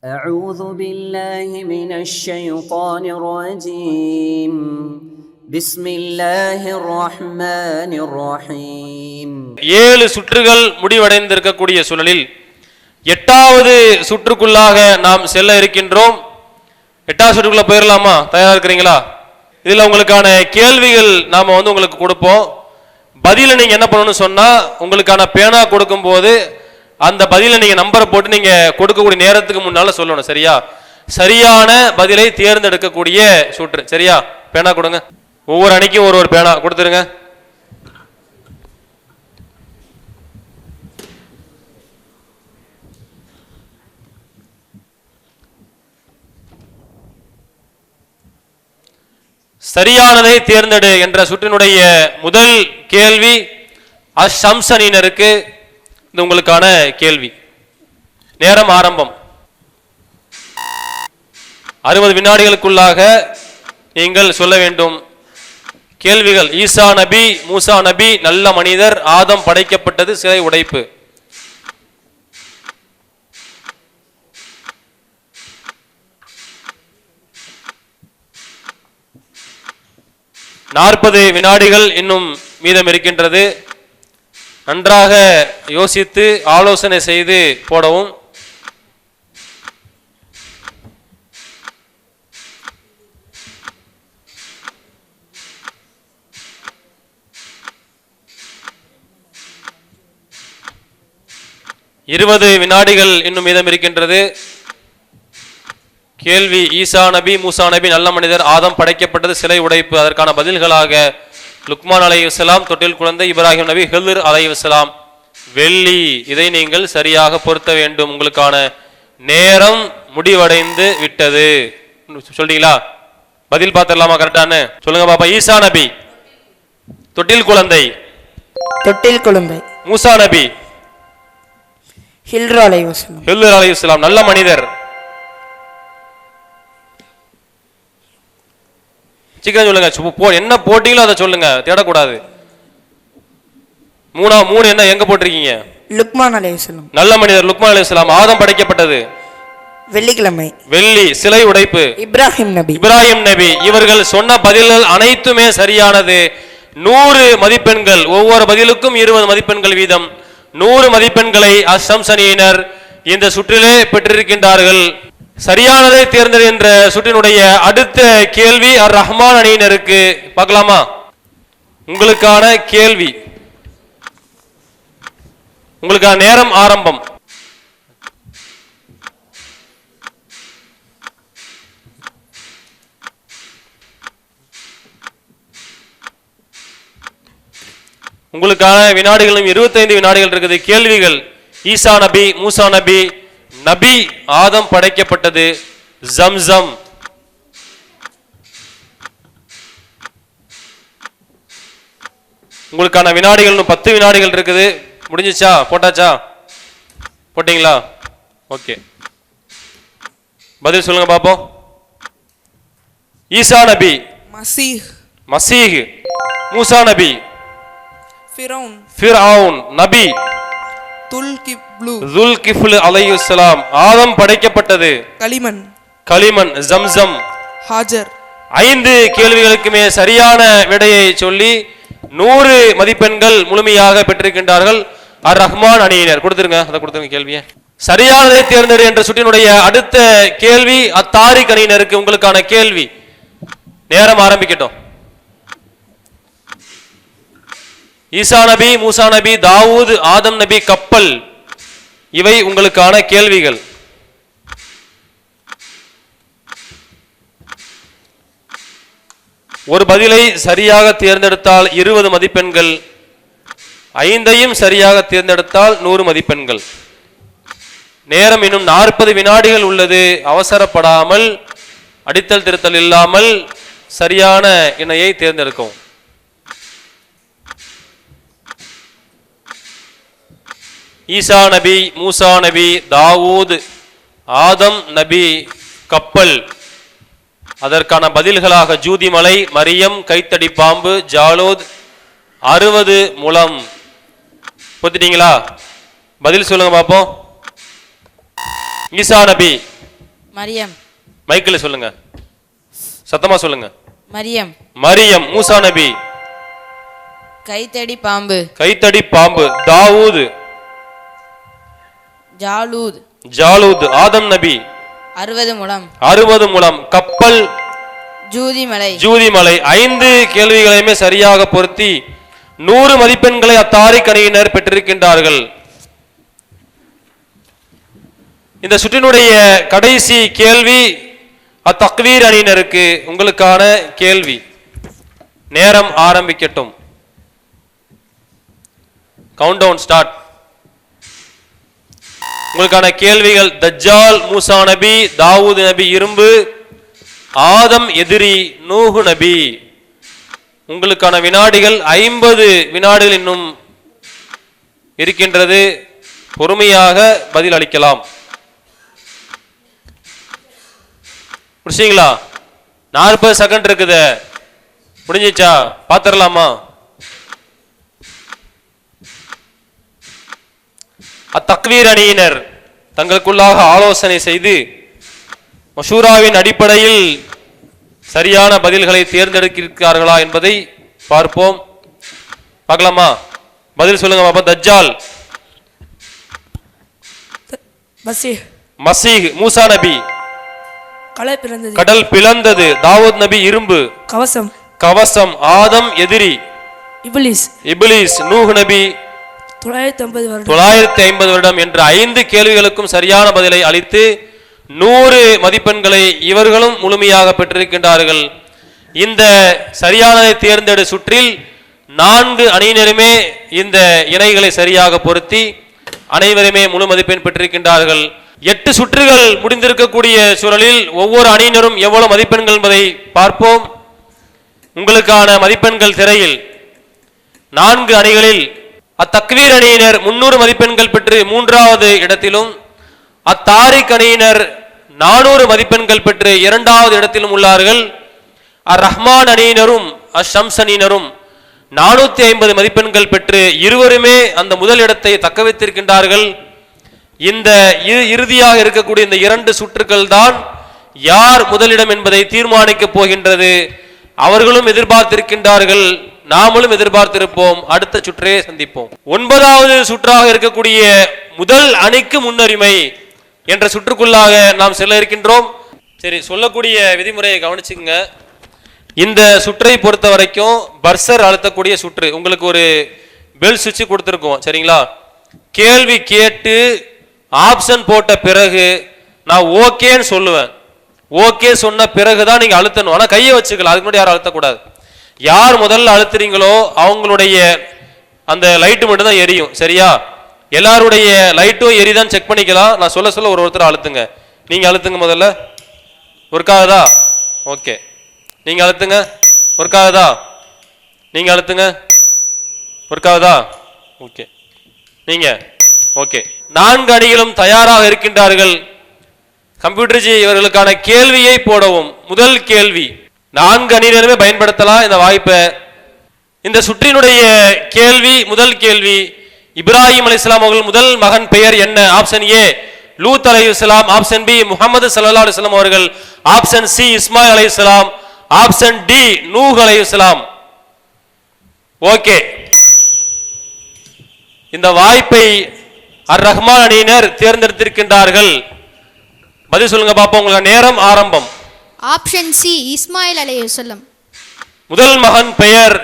أعوذ بالله من الشيطان الرجيم بسم الله الرحمن الرحيم. 7 சுற்றுகள் முடிவடைந்திருக்கக்கூடிய சூழலில் 8வது சுற்றுக்குள்ளாக நாம் செல்ல இருக்கின்றோம். 8வது சுற்றுக்குள்ள போயிடலாமா? தயாரா இருக்கிறீங்களா? இதுல உங்களுக்கான கேள்விகள் நாம உங்களுக்கு கொடுப்போம். பதில நீங்க என்ன பண்ணணும்னு சொன்னா, உங்களுக்கான பேனா கொடுக்கும் போது அந்த பதில நீங்க நம்பரை போட்டு நீங்க கொடுக்கக்கூடிய நேரத்துக்கு முன்னால சொல்லணும். சரியா? சரியான பதிலை தேர்ந்தெடுக்கக்கூடிய சுற்று. சரியா? பேனா கொடுங்க. ஒவ்வொரு அணிக்கும் ஒரு பேனா கொடுத்துருங்க. சரியானதை தேர்ந்தெடு என்ற சுற்றினுடைய முதல் கேள்வி அஷம்ஸ் அணியினருக்கு. இது உங்களுக்கான கேள்வி. நேரம் ஆரம்பம். 60 வினாடிகளுக்குள்ளாக நீங்கள் சொல்ல வேண்டும். கேள்விகள்: ஈசா நபி, மூசா நபி, நல்ல மனிதர், ஆதம் படைக்கப்பட்டது, சிலை உடைப்பு. நாற்பது வினாடிகள் இன்னும் மீதம் இருக்கின்றது. நன்றாக யோசித்து ஆலோசனை செய்து போடவும். இருபது வினாடிகள் இன்னும் மீதம் இருக்கின்றது. கேள்வி: ஈசா நபி, மூசா நபி, நல்ல மனிதர், ஆதம் படைக்கப்பட்டது, சிலை உடைப்பு. அதற்கான பதில்களாக லுக்மான் அலைஹிஸ்ஸலாம், தொட்டில் குழந்தை, இப்ராஹிம் நபி, ஹில்ர் அலைஹிஸ்ஸலாம், வெள்ளி. இதை நீங்கள் சரியாக பொருத்த வேண்டும். உங்களுக்கான நேரம் முடிவடைந்து விட்டது. சொல்றீங்களா? பதில் பார்த்துடலாமா? கரெக்டானு சொல்லுங்க பாப்பா. ஈசா நபி, தொட்டில் குழந்தை, மூசா நபி, ஹில்ர் அலைஹிஸ்ஸலாம், நல்ல மனிதர். சீக்கிரம் சொல்லுங்க. என்ன போட்டீங்களோ அதை சொல்லுங்க, தேடக்கூடாது. மூணு என்ன எங்க போட்டிருக்கீங்க? லுக்மான் அலைஹிஸ்ஸலாம், நல்ல மனிதர், லுக்மான் அலைஹிஸ்ஸலாம், ஆதம் படைக்கப்பட்டது, வெள்ளிக்கிழமை, வெள்ளி, சிலை உடைப்பு, இப்ராஹிம் நபி. இவர்கள் சொன்ன பதில்கள் அனைத்துமே சரியானது. 100 மதிப்பெண்கள். ஒவ்வொரு பதிலுக்கும் 20 மதிப்பெண்கள் வீதம். 100 மதிப்பெண்களை அஷம்ஸ் அணியினர் இந்த சுற்றிலே பெற்றிருக்கின்றார்கள். சரியானதை தேர்ந்தெடு என்ற சுற்றினுடைய அடுத்த கேள்வி அர் ரஹ்மான் அணியினருக்கு. பார்க்கலாமா? உங்களுக்கான கேள்வி. உங்களுக்கான நேரம் ஆரம்பம். உங்களுக்கான வினாடிகளும் 25 வினாடிகள் இருக்குது. கேள்விகள்: ஈசா நபி, மூசா நபி, நபி ஆதம் படைக்கப்பட்டது, ஜம்சம். உங்களுக்கான வினாடிகள் 10 வினாடிகள் இருக்குது. முடிஞ்சிச்சா? போட்டாச்சா? போட்டீங்களா? ஓகே, பதில் சொல்லுங்க பாப்போம். ஈசா நபி மசீஹ், மூசா நபி ஃபிரௌன், நபி துல்கிஃப்ல் அலைஹிஸ்ஸலாம், ஆதம் படைக்கப்பட்டது, களிமண், ஜம்சம், ஹாஜர். 5 கேள்விகளுக்குமே சரியான விடையை சொல்லி 100 மதிப்பெண்கள் முழுமையாக பெற்றிருக்கின்றார்கள் அர் ரஹ்மான் அணியினர். கொடுத்துருங்க, அதை கொடுத்துருங்க கேள்வியை. சரியானதை தேர்ந்தெடு என்ற சுற்றினுடைய அடுத்த கேள்வி அத்தாரிக் அணியினருக்கு. உங்களுக்கான கேள்வி. நேரம் ஆரம்பிக்கட்டும். ஈசா நபி, மூசா நபி, தாவூத், ஆதம் நபி, கப்பல். இவை உங்களுக்கான கேள்விகள். ஒரு பதிலை சரியாக தேர்ந்தெடுத்தால் 20 மதிப்பெண்கள், 5ஐயும் சரியாக தேர்ந்தெடுத்தால் 100 மதிப்பெண்கள். நேரம் இன்னும் 40 வினாடிகள் உள்ளது. அவசரப்படாமல், அடித்தல் திருத்தல் இல்லாமல் சரியான இணையை தேர்ந்தெடுக்கவும். ஈசா நபி, மூசா நபி, தாவூத், ஆதம் நபி, கப்பல். அதற்கான பதில்களாக ஜூதி மலை, மரியம், கைத்தடி பாம்பு, ஜாலோத், 60 முழம். பொத்துட்டீங்களா? பதில் சொல்லுங்க பாப்போம். ஈசா நபி மரியம். மைக்கில் சொல்லுங்க, சத்தமா சொல்லுங்க. மரியம். மரியம். மூசா நபி. கைத்தடி பாம்பு. கைத்தடி பாம்பு. தாவூது. ஜாலூத். ஜாலூத். ஆதம் நபி. 60 முழம். 60 முழம். கப்பல். ஜூதிமலை. ஜூதிமலை. 5 கேள்விகளையுமே சரியாக பொருத்தி 100 மதிப்பெண்களை அத்தாரிக் அணியினர் பெற்றிருக்கின்றார்கள். இந்த சுற்றினுடைய கடைசி கேள்வி அத்தக்வீர் அணியினருக்கு உங்களுக்கான கேள்வி. நேரம் ஆரம்பிக்கட்டும். Countdown start. உங்களுக்கான கேள்விகள்: தஜ்ஜால், மூசா நபி, தாவூத் நபி இரும்பு, ஆதம் எதிரி, நூஹு நபி. உங்களுக்கான வினாடிகள் 50 வினாடிகள் இன்னும் இருக்கின்றது. பொறுமையாக பதில் அளிக்கலாம். முடிச்சிங்களா? 40 செகண்ட் இருக்குது. முடிஞ்சிச்சா? பாத்திரலாமா? அத்தக்வீர் அணியினர் தங்களுக்குள்ளாக ஆலோசனை செய்து மஷூராவின் அடிப்படையில் சரியான பதில்களை தேர்ந்தெடுக்கிறார்களா என்பதை பார்ப்போம். பார்க்கலாமா? பதில் சொல்லுங்க பாப்பா. தஜ்ஜால். மசீஹ். மூசா நபி. கடல் பிளந்தது. தாவூத் நபி இரும்பு. கவசம். ஆதம் எதிரி. இப்லீஸ். நூஹ் நபி 950 வருடம் என்ற 5 கேள்விகளுக்கும் சரியான பதிலை அளித்து 100 மதிப்பெண்களை இவர்களும் முழுமையாக பெற்றிருக்கின்றார்கள். இந்த சரியானதை தேர்ந்தெடு சுற்றில் 4 அணியினருமே இந்த இணைகளை சரியாக பொருத்தி அனைவருமே முழு மதிப்பெண் பெற்றிருக்கின்றார்கள். 8 சுற்றுகள் முடிந்திருக்கக்கூடிய சூழலில் ஒவ்வொரு அணியினரும் எவ்வளவு மதிப்பெண்கள் என்பதை பார்ப்போம். உங்களுக்கான மதிப்பெண்கள் திரையில். 4 அணிகளில் அத்தக்வீர் அணியினர் 300 மதிப்பெண்கள் பெற்று 3வது இடத்திலும், அத்தாரிக் அணியினர் 400 மதிப்பெண்கள் பெற்று 2வது இடத்திலும் உள்ளார்கள். ரஹ்மான் அணியினரும் ஷம்ஸ் அணியினரும் 450 மதிப்பெண்கள் பெற்று இருவருமே அந்த முதல் இடத்தை தக்க வைத்திருக்கின்றார்கள். இந்த இறுதியாக இருக்கக்கூடிய இந்த 2 சுற்றுக்கள் தான் யார் முதலிடம் என்பதை தீர்மானிக்கப் போகின்றது. அவர்களும் எதிர்பார்த்திருக்கின்றார்கள், நாமளும் எதிர்பார்த்திருப்போம். அடுத்த சுற்றையே சந்திப்போம். 9வது சுற்றாக இருக்கக்கூடிய முதல் அணிக்கு முன்னுரிமை என்ற சுற்றுக்குள்ளாக நாம் செல்ல இருக்கின்றோம். சரி, சொல்லக்கூடிய விதிமுறையை கவனிச்சுங்க. இந்த சுற்றை பொறுத்த வரைக்கும் பர்சர் அழுத்தக்கூடிய சுற்று. உங்களுக்கு ஒரு பெல் சுவிட்ச் கொடுத்துருக்கோம், சரிங்களா? கேள்வி கேட்டு ஆப்ஷன் போட்ட பிறகு நான் ஓகேன்னு சொல்லுவேன். ஓகே சொன்ன பிறகுதான் நீங்க அழுத்தணும். ஆனா கையை வச்சுக்கலாம், அதுக்கு முன்னாடி யாரும் அழுத்தக்கூடாது. யார் முதல்ல அழுத்துறீங்களோ அவங்களுடைய அந்த லைட்டு மட்டும் தான் எரியும், சரியா? எல்லாருடைய லைட்டும் எரிதான் செக் பண்ணிக்கலாம். நான் சொல்ல சொல்ல ஒருத்தர் அழுத்துங்க. நீங்க அழுத்துங்க முதல்ல. ஒர்க்காகுதா? ஓகே. நீங்க அழுத்துங்க. ஒர்க்காகுதா? நீங்க அழுத்துங்க. ஒர்க்காகுதா? ஓகே. நீங்க ஓகே. 4 அணிகளும் தயாராக இருக்கின்றார்கள். கம்ப்யூட்டர்ஜி இவர்களுக்கான கேள்வியை போடவும். முதல் கேள்வி 4 அணியினருமே பயன்படுத்தலாம் இந்த வாய்ப்பை. இந்த சுற்றினுடைய கேள்வி, முதல் கேள்வி, இப்ராஹிம் அலைஹிஸ்ஸலாம் அவர்கள் முதல் மகன் பெயர் என்ன? ஆப்ஷன் ஏ லூத் அலைஹிஸ்ஸலாம், ஆப்ஷன் பி முஹம்மது ஸல்லல்லாஹு அலைஹி வஸல்லம் அவர்கள், ஆப்ஷன் சி இஸ்மாயில் அலைஹிஸ்ஸலாம், ஆப்ஷன் டி நூஹ் அலைஹிஸ்ஸலாம். ஓகே. இந்த வாய்ப்பை ரஹ்மான் அணியினர் தேர்ந்தெடுத்திருக்கின்றார்கள். பதில் சொல்லுங்க பாப்போம். உங்களுக்கு நேரம் ஆரம்பம். ஆப்ஷன் சி இஸ்மாயில் அலைஹிஸ்ஸலாம். முதல் மகன் பெயர்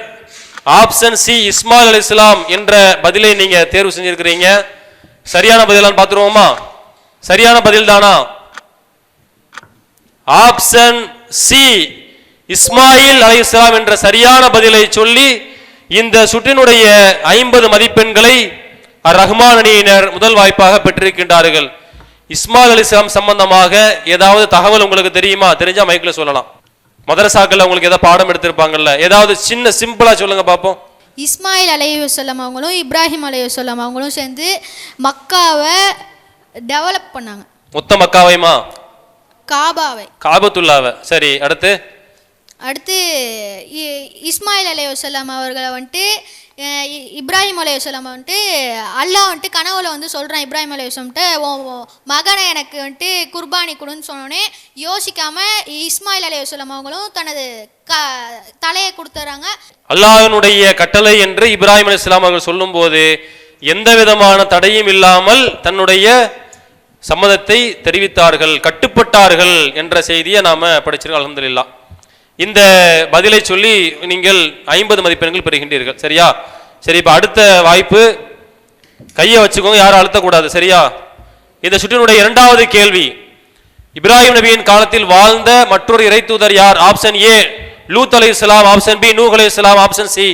ஆப்ஷன் சி இஸ்மாயில் அலைஹிஸ்ஸலாம் என்ற பதிலை நீங்க தேர்வு செஞ்சிருக்கிறீங்க. சரியான பதிலான்னு பார்த்துருவோமா? சரியான பதில் தானா? ஆப்ஷன் சி இஸ்மாயில் அலைஹிஸ்ஸலாம் என்ற சரியான பதிலை சொல்லி இந்த சுற்றினுடைய 50 மதிப்பெண்களை ரஹ்மான் அணியினர் முதல் வாய்ப்பாக பெற்றிருக்கின்றார்கள். இஸ்மாயில் அலைஹிஸ்ஸலாம் சம்பந்தமாக ஏதாவது தகவல் உங்களுக்கு தெரியுமா? தெரிஞ்சா மைக்ல சொல்லலாம். மதரசாக்கள் உங்களுக்கு ஏதாவது பாடம் எடுத்திருப்பாங்கல்ல, ஏதாவது சின்ன சிம்பிளா சொல்லுங்க பாப்போம். இஸ்மாயில் அலைஹிஸ்ஸலாம் அவங்களும் இப்ராஹிம் அலைஹிஸ்ஸலாம் அவங்களும் சேர்ந்து மக்காவை டெவலப் பண்ணாங்க. மொத்த மக்காவைமா? காபாவை, காபத்துல்லாவை. சரி, அடுத்து இஸ்மாயில் அலைஹிஸ்ஸலாம் அவர்களை வந்துட்டு இப்ராஹிம் அலைஹிஸ்ஸலாம் வந்துட்டு அல்லாஹ் வந்துட்டு கனவுல வந்து சொல்கிறான் இப்ராஹிம் அலைஹிஸ்ஸலாம்ட்டு மகனை எனக்கு வந்துட்டு குர்பானி கொடுன்னு சொன்னோடனே யோசிக்காமல் இஸ்மாயில் அலைஹிஸ்ஸலாம் அவங்களும் தனது தலையை கொடுத்துறாங்க. அல்லாஹ்வினுடைய கட்டளை என்று இப்ராஹிம் அலைஹிஸ்ஸலாம் அவர்கள் சொல்லும்போது எந்த விதமான தடையும் இல்லாமல் தன்னுடைய சம்மதத்தை தெரிவித்தார்கள், கட்டுப்பட்டார்கள் என்ற செய்தியை நாம படிச்சிருக்கோம். அல்ஹம்துலில்லாஹ். இந்த பதிலை சொல்லி நீங்கள் 50 மதிப்பெண்கள் பெறுகின்றீர்கள். சரியா? சரி, இப்ப அடுத்த வாய்ப்பு. கையை வச்சுக்கோங்க, யாரும் அழுத்தக்கூடாது. சரியா? இந்த சுற்றினுடைய இரண்டாவது கேள்வி, இப்ராஹிம் நபியின் காலத்தில் வாழ்ந்த மற்றொரு இறை தூதர் யார்? ஆப்ஷன் ஏ லூத் அலைஹிஸ்ஸலாம், ஆப்ஷன் பி நூஹ் அலைஹிஸ்ஸலாம், ஆப்ஷன் சி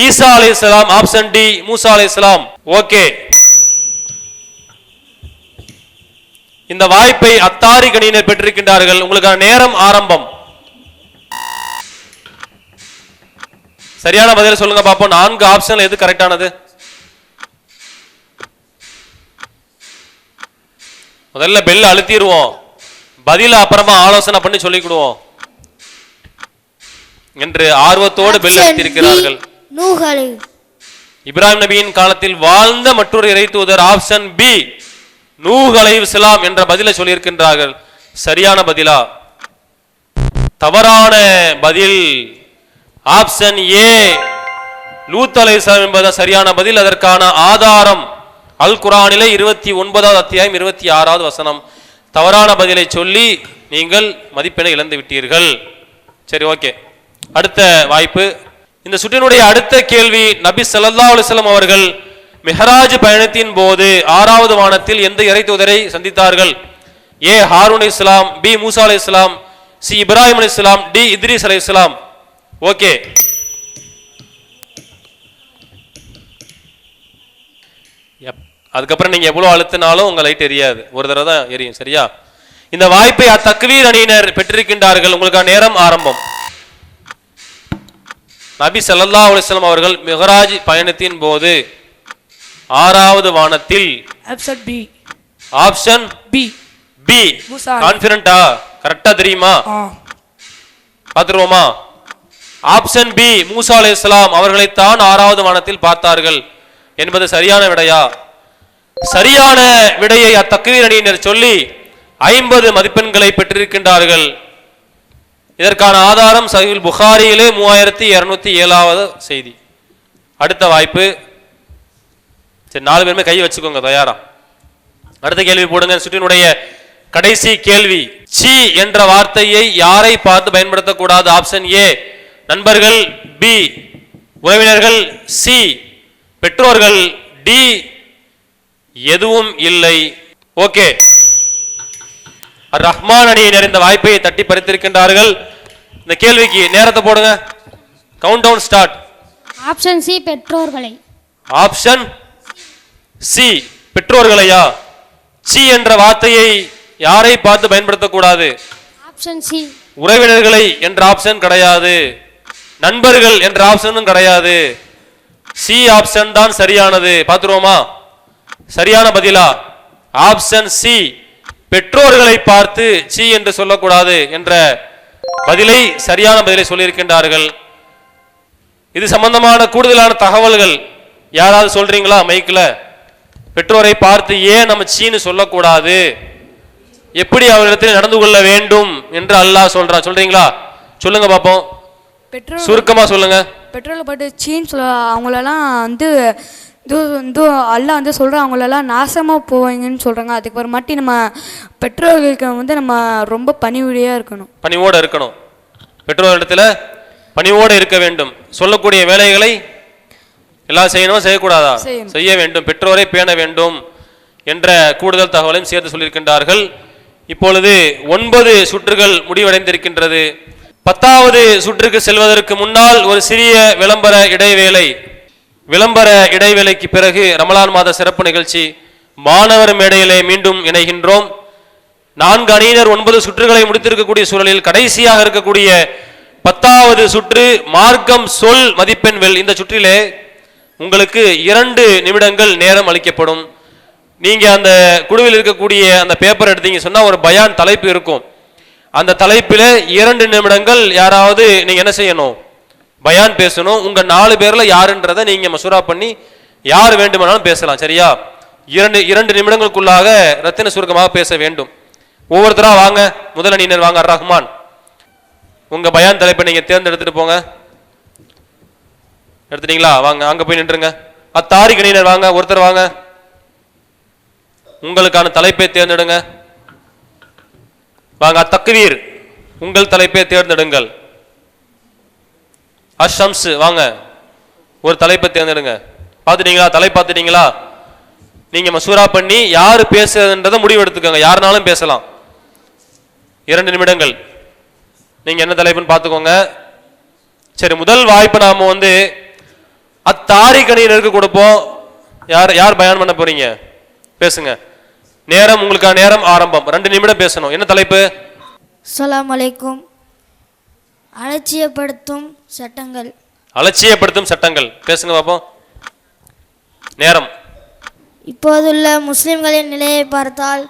ஈசா அலைஹிஸ்ஸலாம், ஆப்ஷன் டி மூசா அலைஹிஸ்ஸலாம். ஓகே, இந்த வாய்ப்பை அத்தாரி கணியினர் பெற்றிருக்கின்றார்கள். உங்களுக்கான நேரம் ஆரம்பம். சரியான பதில் சொல்லுங்க பாப்போம். 4 ஆப்ஷன்ல எது கரெக்டானது? முதல்ல பெல் அழுத்திடுவோம், பதில அப்புறமா ஆலோசனை பண்ணி சொல்லிக்கிடுவோம் என்று ஆர்வத்தோடு பெல் அழுத்தியிருக்கிறார்கள். இப்ராஹிம் நபியின் காலத்தில் வாழ்ந்த மற்றொரு இறை தூதர் ஆப்ஷன் பி நூஹ் அலைஹிஸ்ஸலாம் என்ற பதிலை சொல்லியிருக்கின்றார்கள். சரியான பதிலா? தவறான பதில். ஆப்ஷன் ஏ லூத் அலைஹிஸ்ஸலாம் என்பது சரியான பதில். அதற்கான ஆதாரம் அல் குர்ஆனிலே 29வது அத்தியாயம் 26வது வசனம். தவறான பதிலை சொல்லி நீங்கள் மதிப்பெண்ணை இழந்து விட்டீர்கள். சரி, ஓகே. அடுத்த வாய்ப்பு. இந்த சுற்றினுடைய அடுத்த கேள்வி, நபி ஸல்லல்லாஹு அலைஹி வஸல்லம் அவர்கள் மிஹராஜ் பயணத்தின் போது 6வது வானத்தில் எந்த இறை தூதரை சந்தித்தார்கள்? ஏ ஹாரூன் அலைஹிஸ்ஸலாம், பி மூசா அலைஹிஸ்ஸலாம், சி இப்ராஹிம் அலைஹிஸ்ஸலாம், டி இத்ரீஸ் அலைஹிஸ்ஸலாம். ஓகே, அதுக்கப்புறம் நீங்க எவ்வளவு அழுத்தினாலும் உங்க லைட் எரியாது, ஒரு தடவை தான் எரியும். சரியா? இந்த வாய்ப்பை அத்தக்வீர் அணியினர் பெற்றிருக்கின்றார்கள். உங்களுக்கான நேரம் ஆரம்பம். நபி ஸல்லல்லாஹு அலைஹி வஸல்லம் அவர்கள் மிஹராஜ் பயணத்தின் போது 6வது வானத்தில் option B. Option B. B. கான்ஃபிடென்ட்டா? கரெக்டா தெரியுமா? பாத்துருவோமா? ஆப்ஷன் பி மூசா அலைஹிஸ்ஸலாம் அவர்களை தான் 6வது வானத்தில் பார்த்தார்கள் என்பது சரியான விடையா? சரியான விடையை அத்தக்வீர் அணியினர் சொல்லி 50 மதிப்பெண்களை பெற்றிருக்கின்றார்கள். இதற்கான ஆதாரம் சஹீஹுல் புகாரியிலே 3207வது செய்தி. அடுத்த வாய்ப்பு. சரி, 4 பேருமே கை வச்சுக்கோங்க, தயாரா? அடுத்த கேள்வி போடுங்க. சுற்றினுடைய கடைசி கேள்வி, சி என்ற வார்த்தையை யாரை பார்த்து பயன்படுத்தக்கூடாது? ஆப்ஷன் ஏ நண்பர்கள், பி உறவினர்கள், சி பெற்றோர்கள், டி எதுவும் இல்லை. ஓகே, ரஹ்மான் அணியினர் இந்த வாய்ப்பை தட்டி பறித்திருக்கின்றார்கள். இந்த கேள்விக்கு நேரத்தை போடுங்க. Count down start. Option C பெற்றோர்களை. ஆப்ஷன் சி பெற்றோர்களையா? சி என்ற வார்த்தையை யாரை பார்த்து பயன்படுத்தக்கூடாது? ஆப்ஷன் சி உறவினர்களை என்ற ஆப்ஷன் கிடையாது, நண்பர்கள் என்ற ஆப்ஷனும் கிடையாது. சி ஆப்ஷன் தான் சரியானது. பார்த்துருவோமா? சரியான பதிலா ஆப்ஷன் சி பெற்றோர்களை பார்த்து சி என்று சொல்லக்கூடாது என்ற பதிலை, சரியான பதிலை சொல்லியிருக்கின்றார்கள். இது சம்பந்தமான கூடுதலான தகவல்கள் யாராவது சொல்றீங்களா மைக்கில்? பெற்றோரை பார்த்து ஏன் நம்ம சீன்னு சொல்லக்கூடாது, எப்படி அவரிடத்தில் நடந்து கொள்ள வேண்டும் என்று அல்லாஹ் சொல்றான், சொல்றீங்களா? சொல்லுங்க பாப்போம், சுருக்கமா சொல்லுங்க. பெட்ரோல் போட்டு சீன்னு சொல்ல அவங்களெல்லாம் வந்து அல்லாஹ் வந்து சொல்கிறோம், அவங்களெல்லாம் நாசமாக போவாங்கன்னு சொல்கிறாங்க. அதுக்கு ஒரு மாட்டி நம்ம பெற்றோர்களுக்கு வந்து நம்ம ரொம்ப பணிவுடையாக இருக்கணும், பணிவோடு இருக்கணும். பெற்றோரிடத்துல பணிவோடு இருக்க வேண்டும். சொல்லக்கூடிய வேலைகளை எல்லாம் செய்யணும், செய்யக்கூடாதா? செய்ய வேண்டும். பெற்றோரை பேண வேண்டும் என்ற கூடுதல் தகவலையும் சேர்த்து சொல்லியிருக்கின்றார்கள். இப்பொழுது 9 சுற்றுகள் முடிவடைந்திருக்கின்றது. 10வது சுற்றுக்கு செல்வதற்கு முன்னால் ஒரு சிறிய விளம்பர இடைவேளை. விளம்பர இடைவேளைக்கு பிறகு ரமலான் மாத சிறப்பு நிகழ்ச்சி மாணவர் மேடையிலே மீண்டும் இணைகின்றோம். 4 அணியினர் 9 சுற்றுகளை முடித்திருக்கக்கூடிய சூழலில் கடைசியாக இருக்கக்கூடிய 10வது சுற்று மார்க்கம் சொல் மதிப்பெண் வெல். இந்த சுற்றிலே உங்களுக்கு 2 நிமிடங்கள் நேரம் அளிக்கப்படும். நீங்க அந்த குழுவில் இருக்கக்கூடிய அந்த பேப்பர் எடுத்தீங்க சொன்னா ஒரு பயான் தலைப்பு இருக்கும். அந்த தலைப்பில் 2 நிமிடங்கள் யாராவது நீங்க என்ன செய்யணும், பயான் பேசணும். உங்க 4 பேர்ல யாருன்றதை நீங்க மசூரா பண்ணி யார் வேண்டுமானாலும் பேசலாம். சரியா? 2 நிமிடங்களுக்குள்ளாக ரத்தின சுருக்கமாக பேச வேண்டும். ஒவ்வொருத்தரா வாங்க. முதல் அணியினர் வாங்க. ரஹ்மான், உங்க பயான் தலைப்பை நீங்க தேர்ந்தெடுத்துட்டு போங்க. எடுத்துட்டீங்களா? வாங்க, அங்க போய் நின்றுங்க. அத்தாரிக் அணியினர் வாங்க, ஒருத்தர் வாங்க. உங்களுக்கான தலைப்பை தேர்ந்தெடுங்க. வாங்க. அத்தக்வீர், உங்கள் தலைப்பை தேர்ந்தெடுங்கள். அஷம்ஸ் வாங்க, ஒரு தலைப்பை தேர்ந்தெடுங்க. பார்த்துட்டீங்களா? தலை பார்த்துட்டீங்களா? நீங்க மசூரா பண்ணி யாரு பேசுறதுன்றதை முடிவு எடுத்துக்கோங்க. யாருனாலும் பேசலாம். 2 நிமிடங்கள். நீங்க என்ன தலைப்புன்னு பார்த்துக்கோங்க. சரி, முதல் வாய்ப்பு நாம அத்தாரிக் அணியினருக்கு கொடுப்போம். யார் யார் பயான் பண்ண போறீங்க? பேசுங்க. நேரம், உங்களுக்கான நேரம் ஆரம்பம். 2 நிமிடம் பேசணும். என்ன தலைப்பு? அஸ்ஸலாமு அலைக்கும். அலட்சியப்படுத்தும் சட்டங்கள். அலட்சியப்படுத்தும் சட்டங்கள். பேசுங்க பாப்போம். நேரம். இப்போதுள்ள முஸ்லிம்களின் நிலையை பார்த்தால்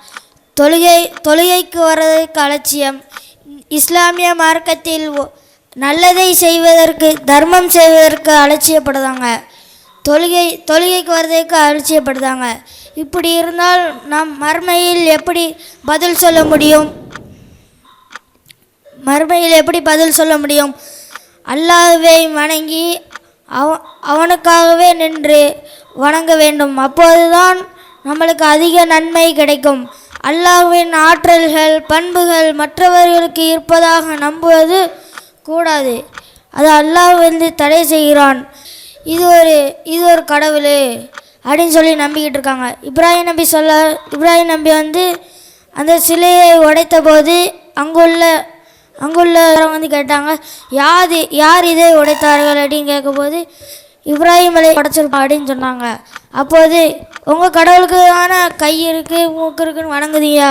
தொழுகைக்கு வர்றதுக்கு அலட்சியம். இஸ்லாமிய மார்க்கத்தில் நல்லதை செய்வதற்கு, தர்மம் செய்வதற்கு அலட்சியப்படுதாங்க. தொழுகைக்கு வர்றதுக்கு அலட்சியப்படுதாங்க. இப்படி இருந்தால் நாம் மறுமையில் எப்படி பதில் சொல்ல முடியும்? அல்லாஹ்வை வணங்கி அவனுக்காகவே நின்று வணங்க வேண்டும். அப்போதுதான் நம்மளுக்கு அதிக நன்மை கிடைக்கும். அல்லாஹ்வின் ஆற்றல்கள், பண்புகள் மற்றவர்களுக்கு இருப்பதாக நம்புவது கூடாது. அது அல்லாஹ் தடை செய்கிறான். இது ஒரு கடவுள் அப்படின்னு சொல்லி நம்பிக்கிட்டு இருக்காங்க. இப்ராஹிம் நபி அந்த சிலையை உடைத்த போது அங்குள்ளவங்க கேட்டாங்க, யார் இதை உடைத்தார்கள் அப்படின்னு கேட்கும்போது இப்ராஹிம் உடைச்சிருப்பா அப்படின்னு சொன்னாங்க. அப்போது உங்கள் கடவுளுக்கு தானே கை இருக்குது, மூக்கு இருக்குன்னு வணங்குதியா,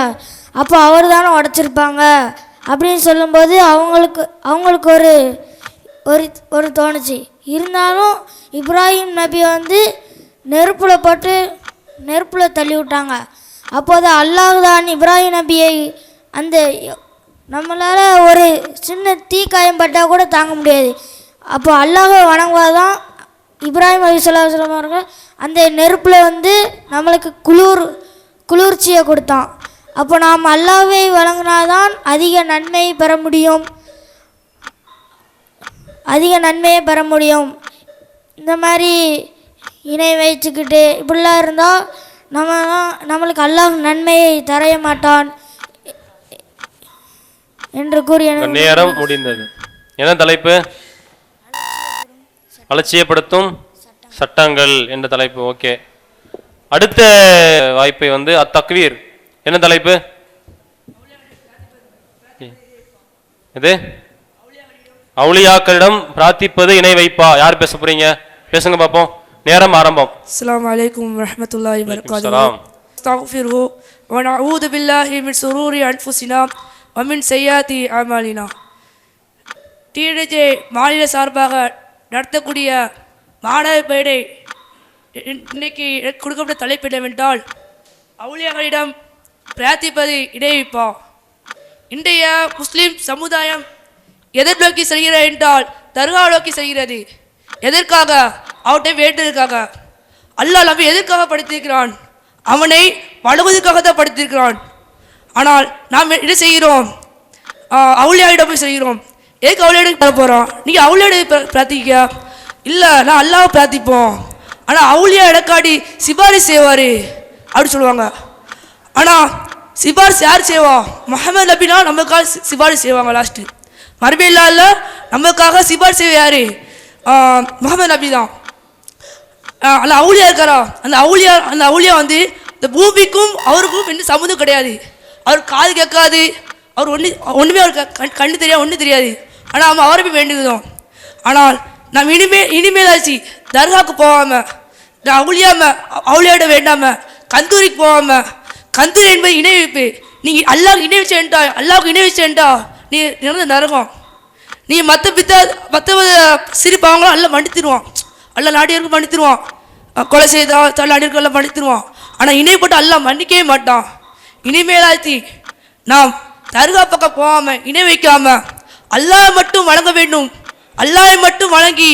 அப்போ அவர் தானே உடைச்சிருப்பாங்க அப்படின்னு சொல்லும்போது அவங்களுக்கு ஒரு தோணுச்சு. இருந்தாலும் இப்ராஹிம் நபி நெருப்பில் தள்ளி விட்டாங்க. அப்போது அல்லாஹ் தான் இப்ராஹிம் நபியை நம்மளால் ஒரு சின்ன தீக்காயம் பட்டால் கூட தாங்க முடியாது. அப்போ அல்லாஹை வணங்குவதான் இப்ராஹிம் அலைஹிஸ்ஸலாம் அவர்கள் அந்த நெருப்பில் நம்மளுக்கு குளிர்ச்சியை கொடுத்தான். அப்போ நாம் அல்லாஹ்வை வணங்கினாதான் அதிக நன்மையை பெற முடியும். இந்த மாதிரி இணை வச்சுக்கிட்டு இப்படிலாம் இருந்தால் நம்மளுக்கு அல்லாஹ் நன்மையை தரைய மாட்டான் என்று கூறிய நேரம் முடிந்தது. என்ன தலைப்பு? அலட்சியப்படுத்தும் சட்டங்கள் என்ற தலைப்பு. ஓகே, அடுத்த வாய்ப்பை அத்தக்வீர். என்ன தலைப்பு இது? அவுலியாக்களிடம் பிரார்த்திப்பது இணை வைப்பா. யார் பேச போறீங்க? பேசுங்க பாப்போம். நேரம் ஆரம்பம். அஸ்ஸலாமு அலைக்கும் வரஹ்மத்துல்லாஹி வபரகாத்துஹு. அஸ்தக்ஃபிருஹு வ நஊது பில்லாஹி மின் ஷுரூரி அன்ஃபுஸினா வ மின் ஸய்யிஆத்தி அமாலினா. டிஜே மாநில சார்பாக நடத்தக்கூடிய மாணவ பேடை இன்னைக்கு கொடுக்கப்பட்ட தலைப்பு என்னவென்றால் அவுலியாக்களிடம் பிரார்த்திப்பது இணை வைப்பா. இன்றைய முஸ்லீம் சமுதாயம் எதை நோக்கி செல்கிறது என்றால் தர்கா நோக்கி செல்கிறது. எதற்காக? அவற்றை வேண்டதற்காக. அல்லாஹ் நபி எதற்காக படைத்திருக்கிறான்? அவனை வணங்குவதற்காக தான் படைத்திருக்கிறான். ஆனால் நாம் என்ன செய்கிறோம்? அவுலியாவிடம் போய் செய்கிறோம். எதுக்கு அவுலியாவிடம் பண்ண போகிறோம்? நீங்கள் அவுலியாவிடம் பிரார்த்திக்க இல்லை, நான் அல்லாஹ் பிரார்த்திப்போம். ஆனால் அவுலியா இடக்காடி சிபாரிசு செய்வார் அப்படி சொல்லுவாங்க. ஆனால் சிபாரிசு யார் செய்வா? முஹம்மது நபினா நமக்காக சிபாரிசு செய்வாங்க. லாஸ்ட்டு மறுபடியும் இல்லை, நமக்காக சிபாரிசு செய்வ யார்? முஹம்மது நபி தான். அந்த அவுலியா இருக்காரா, அந்த அவுலியா இந்த பூமிக்கும் அவருக்கும் எந்த சம்மந்தம் கிடையாது. அவர் காது கேட்காது, அவர் ஒன்றுமே அவர் கண்ணு தெரியாது, ஒன்றும் தெரியாது. ஆனால் நம்ம அவரை போய் வேண்டுகிறோம். ஆனால் நாம் இனிமேலாச்சு தர்காவுக்கு போகாமல், அவுளியாவிட வேண்டாமல் கந்தூரிக்கு போகாமல், கந்தூரி என்பது இணை வைப்பு. நீங்கள் அல்லாவுக்கு இணை வச்சேன்டா நீ நிறந்த நரகம். நீ மற்ற சிறு பாவங்களும் எல்லாம் மன்னித்துருவான். எல்லாம் நாடியவருக்கு மன்னித்துருவான். கொலை செய்தா நாடியவர்கள் எல்லாம் மன்னித்துருவான். ஆனால் இணை போட்டு எல்லாம் மன்னிக்கவே மாட்டான். இனிமேலாச்சு நாம் தர்கா பக்கம் போகாமல், இணை வைக்காமல் அல்லாஹ் மட்டும் வணங்க வேண்டும், அல்லாஹை மட்டும் வணங்கி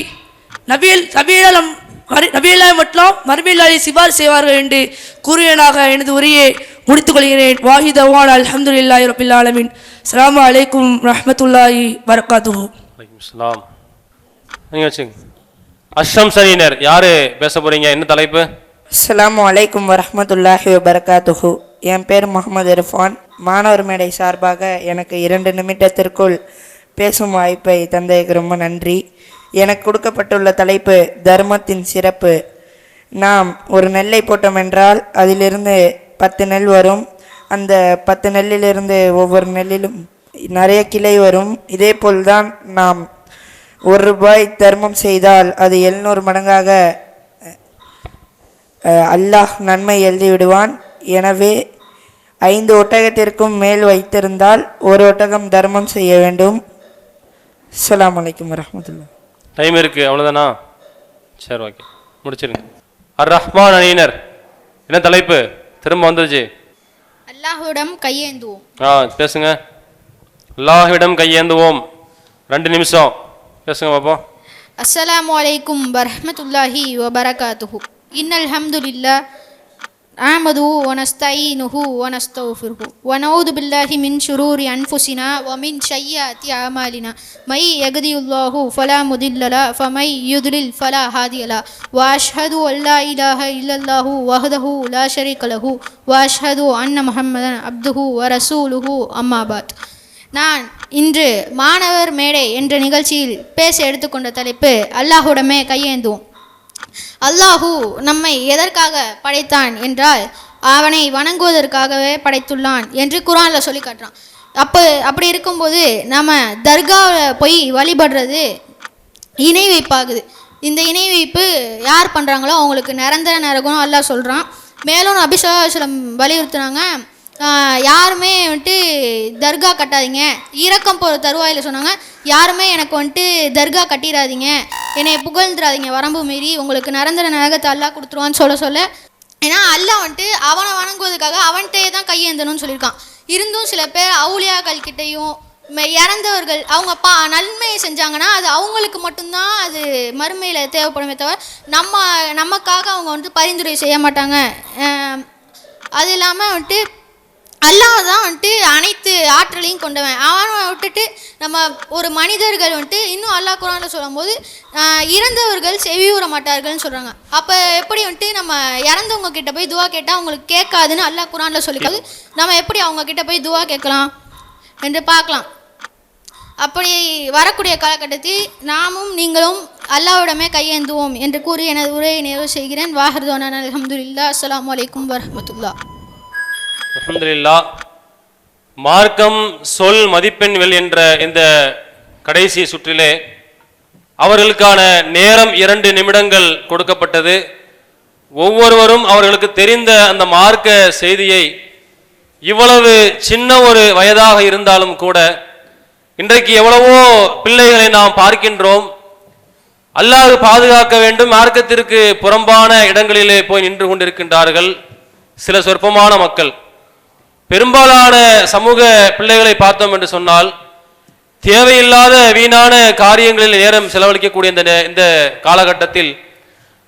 நபியல்லாஹ் மட்டும் மறுமையிலாளி சிபார் செய்வார்கள் என்று கூறியனாக எனது உரையை முடித்துக் கொள்கிறேன். வாஹிதவான் அல்ஹம்துலில்லாஹி ரப்பில் ஆலமீன். அஸ்ஸலாமு அலைக்கும் ரஹ்மத்துல்லாஹி வபரகாத்துஹு. வலைக்கும் ஸலாம். நீங்க வச்சுங்க. அஷ்ஷம்ஸ் அணியினர் யாரு பேச போறீங்க? என்ன தலைப்பு? அஸ்ஸலாமு அலைக்கும் வரஹ்மத்துல்லாஹி வபரகாத்துஹு. என் பேர் முகமது இர்ஃபான். மாணவர் மேடை சார்பாக எனக்கு 2 நிமிடத்திற்குள் பேசும் வாய்ப்பை தந்ததுக்கு ரொம்ப நன்றி. எனக்கு கொடுக்கப்பட்டுள்ள தலைப்பு தர்மத்தின் சிறப்பு. நாம் ஒரு நெல்லை போட்டோம் என்றால் அதிலிருந்து 10 நெல் வரும். அந்த 10 நெல்லிலிருந்து ஒவ்வொரு நெல்லிலும் நிறைய கிளை வரும். இதே போல்தான் நாம் 1 ரூபாய் தர்மம் செய்தால் அது 700 மடங்காக அல்லாஹ் நன்மை எழுதி விடுவான். எனவே 5 ஒட்டகத்திற்கும் மேல் வைத்திருந்தால் 1 ஒட்டகம் தர்மம் செய்ய வேண்டும். அஸ்ஸலாமு அலைக்கும் வரஹ்மத்துல்லாஹ். டைம் இருக்கு, அவ்வளோதானா? சரி, ஓகே, முடிச்சிருங்க. அர் ரஹ்மான் அணியினர் என்ன தலைப்பு? திரும்ப வந்துருச்சு. அல்லாஹ்விடம் கையேந்துவோம். பேசுங்க. அல்லாஹ்விடம் கையேந்துவோம். 2 நிமிஷம் பேசுங்க பாப்போம். அஸ்ஸலாமு அலைக்கும் வரஹ்மத்துல்லாஹி வபரகாத்துஹு. இன்னல் ஹம்துலில்லாஹ் நஹ்மதுஹு வ நஸ்தஈனுஹு வ நஸ்தக்ஃபிருஹு வ நஊது பில்லாஹி மின் ஷுரூரி அன்ஃபுஸினா வ மின் ஷய்யாத்தி அமாலினா மை யஹ்தியுல்லாஹு ஃபலா முதில்ல லஹு வ மை யுத்லில் ஃபலா ஹாதிய லஹு வ அஷ்ஹது அல்லா இலாஹ இல்லல்லாஹு வஹ்தஹு லா ஷரீக லஹு வ அஷ்ஹது அன்ன முஹம்மதன் அப்துஹு வ ரசூலுஹு அம்மா பாத். நான் இன்று மாணவர் மேடை என்ற நிகழ்ச்சியில் பேச எடுத்துக்கொண்ட தலைப்பு அல்லாஹ்விடமே கையேந்துவோம். அல்லாஹு நம்மை எதற்காக படைத்தான் என்றால் அவனை வணங்குவதற்காகவே படைத்துள்ளான் என்று குர்ஆனில் சொல்லி காட்டுறான். அப்படி இருக்கும்போது நம்ம தர்காவில் போய் வழிபடுறது இணை வைப்பாகுது. இந்த இணை வைப்பு யார் பண்ணுறாங்களோ அவங்களுக்கு நிரந்தர நரகம் அல்லாஹ் சொல்கிறான். மேலும் நபி ஸல்லல்லாஹு அலைஹி வஸல்லம் வலியுறுத்துனாங்க, யாருமே தர்கா கட்டாதீங்க. இறக்கம் போகிற தருவாயில் சொன்னாங்க, யாருமே எனக்கு தர்கா கட்டிடாதீங்க, என்னை புகழ்ந்துடாதீங்க, வரம்பு மீறி உங்களுக்கு நிரந்தர நரகத்தை அல்லாஹ் கொடுத்துருவான்னு சொல்ல ஏன்னா அல்லாஹ் அவனை வணங்குவதற்காக அவன்கிட்டே தான் கையேந்தணும்னு சொல்லியிருக்கான். இருந்தும் சில பேர் அவுலியாக்கள் கிட்டையும் இறந்தவர்கள் அவங்க நன்மையை செஞ்சாங்கன்னா அது அவங்களுக்கு மட்டும்தான் அது மறுமையில் தேவைப்படுமே தவிர நமக்காக அவங்க பரிந்துரை செய்ய மாட்டாங்க. அது இல்லாமல் அல்லாஹ் தான் அனைத்து ஆற்றலையும் கொண்டவன். அவனை விட்டுட்டு நம்ம ஒரு மனிதர்கள் இன்னும் அல்லாஹ் குர்ஆனில் சொல்லும் போது இறந்தவர்கள் செவியுற மாட்டார்கள்னு சொல்கிறாங்க. அப்போ எப்படி நம்ம இறந்தவங்க கிட்ட போய் துவா கேட்டால் அவங்களுக்கு கேட்காதுன்னு அல்லாஹ் குர்ஆனில் சொல்லிக்காது. நம்ம எப்படி அவங்க கிட்ட போய் துவா கேட்கலாம் என்று பார்க்கலாம். அப்படி வரக்கூடிய காலகட்டத்தில் நாமும் நீங்களும் அல்லாஹ்விடமே கையேந்துவோம் என்று கூறி எனது உரையை நிறைவு செய்கிறேன். வாஹிர்தவானா அல்ஹம்துலில்லாஹ். அஸ்ஸலாமு அலைக்கும் வரஹ்மத்துல்லாஹ். அல்ஹம்துலில்லாஹ். மார்க்கம் சொல் மதிப்பெண்கள் என்ற இந்த கடைசி சுற்றிலே அவர்களுக்கான நேரம் 2 நிமிடங்கள் கொடுக்கப்பட்டது. ஒவ்வொருவரும் அவர்களுக்கு தெரிந்த அந்த மார்க்க செய்தியை இவ்வளவு சின்ன ஒரு வயதாக இருந்தாலும் கூட இன்றைக்கு எவ்வளவோ பிள்ளைகளை நாம் பார்க்கின்றோம். அல்லாஹ் பாதுகாக்க வேண்டும், மார்க்கத்திற்கு புறம்பான இடங்களிலே போய் நின்று கொண்டிருக்கின்றார்கள் சில சொற்பமான மக்கள். பெரும்பாலான சமூக பிள்ளைகளை பார்த்தோம் என்று சொன்னால் தேவையில்லாத வீணான காரியங்களில் நேரம் செலவழிக்கக்கூடிய இந்த காலகட்டத்தில்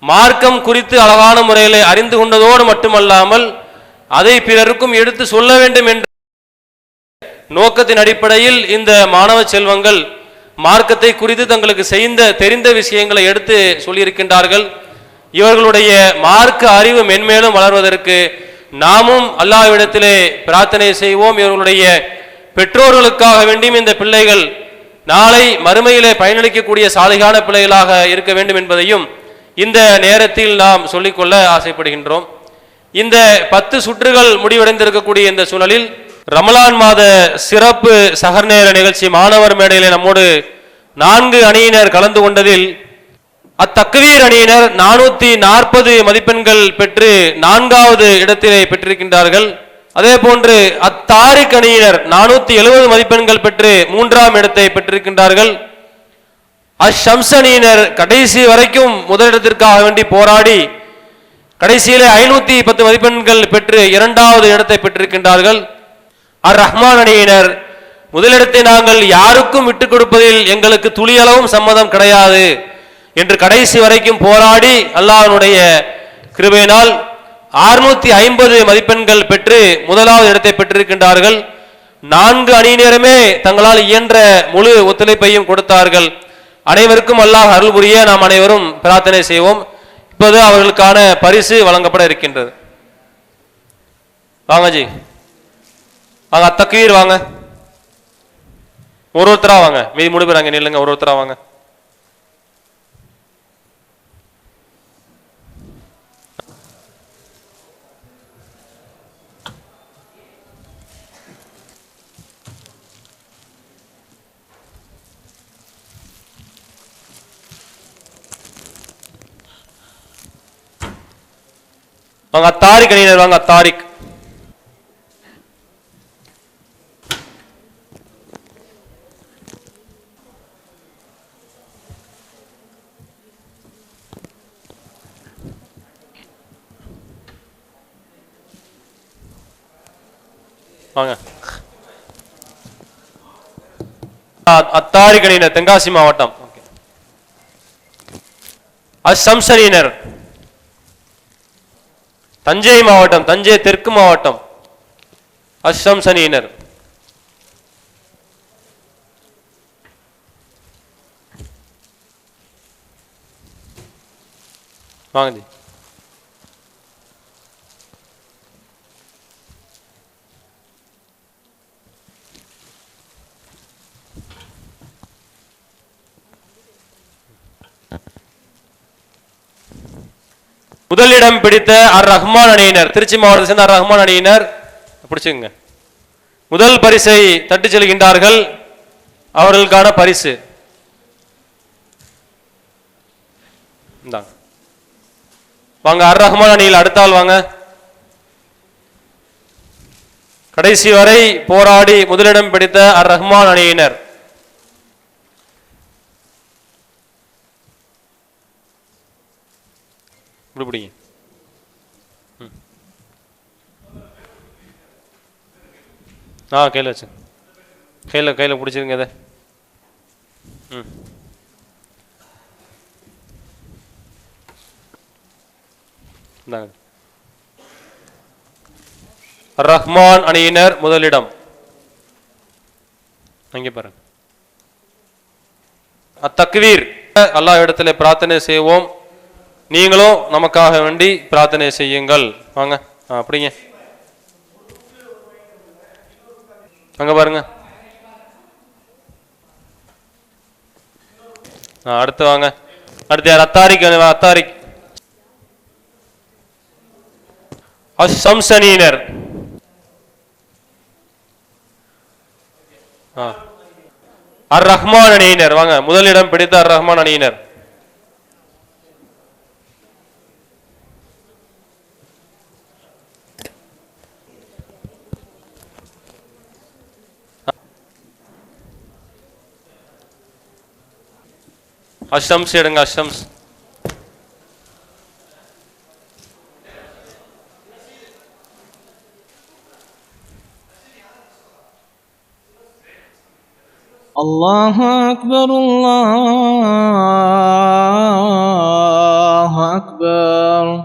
மார்க்கம் குறித்து அழகான முறையில் அறிந்து கொண்டதோடு மட்டுமல்லாமல் அதை பிறருக்கும் எடுத்து சொல்ல வேண்டும் என்ற நோக்கத்தின் அடிப்படையில் இந்த மாணவ செல்வங்கள் மார்க்கத்தை குறித்து தங்களுக்கு தெரிந்த விஷயங்களை எடுத்து சொல்லியிருக்கின்றார்கள். இவர்களுடைய மார்க்க அறிவு மென்மேலும் வளர்வதற்கு நாமும் அல்லாஹ்விடத்திலே பிரார்த்தனை செய்வோம். இவர்களுடைய பெற்றோர்களுக்காக வேண்டியும் இந்த பிள்ளைகள் நாளை மறுமையிலே பயனளிக்கக்கூடிய சாலிகான பிள்ளைகளாக இருக்க வேண்டும் என்பதையும் இந்த நேரத்தில் நாம் சொல்லிக்கொள்ள ஆசைப்படுகின்றோம். இந்த 10 சுற்றுகள் முடிவடைந்திருக்கக்கூடிய இந்த சூழலில் ரமலான் மாத சிறப்பு சஹர் நேர நிகழ்ச்சி மாணவர் மேடையிலே நம்மோடு 4 அணியினர் கலந்து கொண்டதில் அத்தக்வீர் அணியினர் 440 மதிப்பெண்கள் பெற்று 4வது இடத்திலே பெற்றிருக்கின்றார்கள். அதே போன்று அத்தாரிக் அணியினர் 470 மதிப்பெண்கள் பெற்று 3ஆம் இடத்தை பெற்றிருக்கின்றார்கள். அஷம்ஸ் அணியினர் கடைசி வரைக்கும் முதலிடத்திற்காக வேண்டி போராடி கடைசியிலே 510 மதிப்பெண்கள் பெற்று 2வது இடத்தை பெற்றிருக்கின்றார்கள். அர் ரஹ்மான் அணியினர் முதலிடத்தை நாங்கள் யாருக்கும் விட்டுக் கொடுப்பதில் எங்களுக்கு துளியளவும் சம்மதம் கிடையாது என்று கடைசி வரைக்கும் போராடி அல்லாஹ்வுடைய கிருபையினால் 650 மதிப்பெண்கள் பெற்று முதலாவது இடத்தை பெற்றிருக்கின்றார்கள். 4 அணியினருமே தங்களால் இயன்ற முழு ஒத்துழைப்பையும் கொடுத்தார்கள். அனைவருக்கும் அல்லாஹ் அருள் புரிய நாம் அனைவரும் பிரார்த்தனை செய்வோம். இப்போது அவர்களுக்கான பரிசு வழங்கப்பட இருக்கின்றது. வாங்க ஜி, வாங்க தக்வீர் வாங்க, ஒருத்தரா வாங்க, மீதி முடிவுறாங்க நில்லுங்க, ஒருத்தரா வாங்க. வாங்க அத்தாரிக் அணியினர் வாங்க, அத்தாரிக். வாங்க அத்தாரிக் அணியினர் தென்காசி மாவட்டம். அஷம்ஸ் அணியினர் தஞ்சை மாவட்டம், தஞ்சை தெற்கு மாவட்டம். அஷம்ஸ் அணியினர். வாங்க ஜி. முதலிடம் பிடித்த அர் ரஹ்மான் அணியினர், திருச்சி மாவட்டத்தை சேர்ந்த அர் ரஹ்மான் அணியினர் பிடிச்சுங்க. முதல் பரிசை தட்டி செல்கின்றார்கள். அவர்களுக்கான பரிசு வாங்க. அர் ரஹ்மான் அணியில் அடுத்தால் வாங்க. கடைசி வரை போராடி முதலிடம் பிடித்த அர் ரஹ்மான் அணியினர். பிடிங்க. கையில் வச்சு கையில் பிடிச்சிருங்க இதை. ரஹ்மான் அணியினர் முதலிடம். அங்கே பாருங்க. அத்தக்வீர். அல்லாஹ் இடத்துல பிரார்த்தனை செய்வோம். நீங்களும் நமக்காக வேண்டி பிரார்த்தனை செய்யுங்கள். வாங்க அப்படிங்க. அங்க பாருங்க. அடுத்து வாங்க. அடுத்து யார்? அத்தாரிக். அத்தாரிக் அஷம்ஸ் அணியினர். அர் ரஹ்மான் அணியினர் வாங்க. முதலிடம் பிடித்த அர் ரஹ்மான் அணியினர். அஷம்ஸ் எடுங்க. அஷம்ஸ். அல்லாஹு அக்பர், அல்லாஹு அக்பர்.